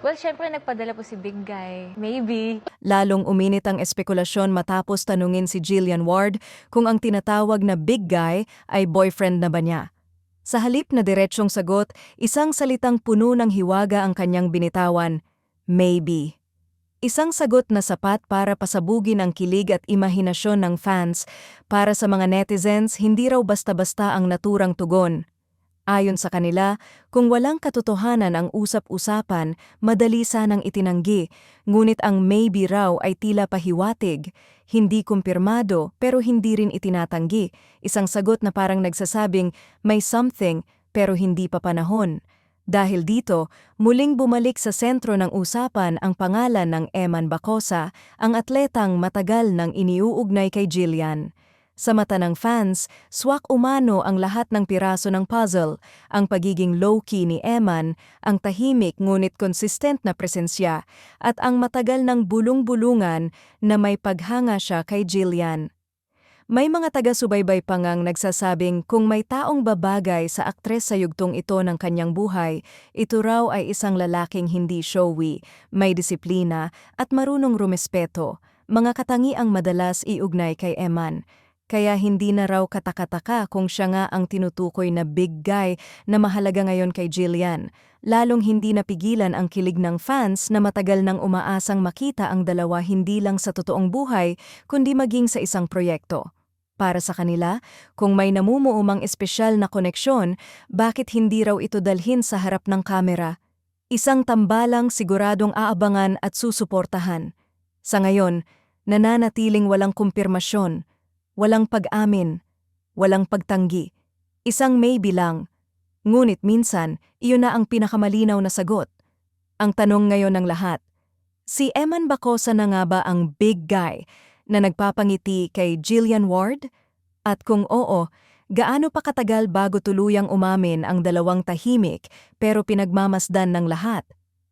Well, syempre nagpadala po si big guy. Maybe. Lalong uminit ang espekulasyon matapos tanungin si Jillian Ward kung ang tinatawag na big guy ay boyfriend na ba niya. Sa halip na diretsyong sagot, isang salitang puno ng hiwaga ang kanyang binitawan, maybe. Isang sagot na sapat para pasabugin ang kilig at imahinasyon ng fans. Para sa mga netizens, hindi raw basta-basta ang naturang tugon. Ayon sa kanila, kung walang katotohanan ang usap-usapan, madali sanang itinanggi, ngunit ang maybe raw ay tila pahiwatig, hindi kumpirmado pero hindi rin itinatanggi, isang sagot na parang nagsasabing may something pero hindi pa panahon. Dahil dito, muling bumalik sa sentro ng usapan ang pangalan ng Eman Bacosa, ang atletang matagal nang iniuugnay kay Jillian. Sa mata ng fans, swak umano ang lahat ng piraso ng puzzle, ang pagiging low-key ni Eman, ang tahimik ngunit consistent na presensya, at ang matagal ng bulong-bulungan na may paghanga siya kay Jillian. May mga taga-subaybay pa ngang nagsasabing kung may taong babagay sa aktres sa yugtong ito ng kanyang buhay, ito raw ay isang lalaking hindi showy, may disiplina at marunong rumespeto, mga katangiang madalas iugnay kay Eman. Kaya hindi na raw katakataka kung siya nga ang tinutukoy na big guy na mahalaga ngayon kay Jillian. Lalong hindi napigilan ang kilig ng fans na matagal nang umaasang makita ang dalawa hindi lang sa totoong buhay, kundi maging sa isang proyekto. Para sa kanila, kung may namumuumang espesyal na koneksyon, bakit hindi raw ito dalhin sa harap ng kamera? Isang tambalang siguradong aabangan at susuportahan. Sa ngayon, nananatiling walang kumpirmasyon. Walang pag-amin, walang pagtanggi, isang maybe lang. Ngunit minsan, iyon na ang pinakamalinaw na sagot. Ang tanong ngayon ng lahat, si Eman Bacosa na nga ba ang big guy na nagpapangiti kay Jillian Ward? At kung oo, gaano pa katagal bago tuluyang umamin ang dalawang tahimik pero pinagmamasdan ng lahat?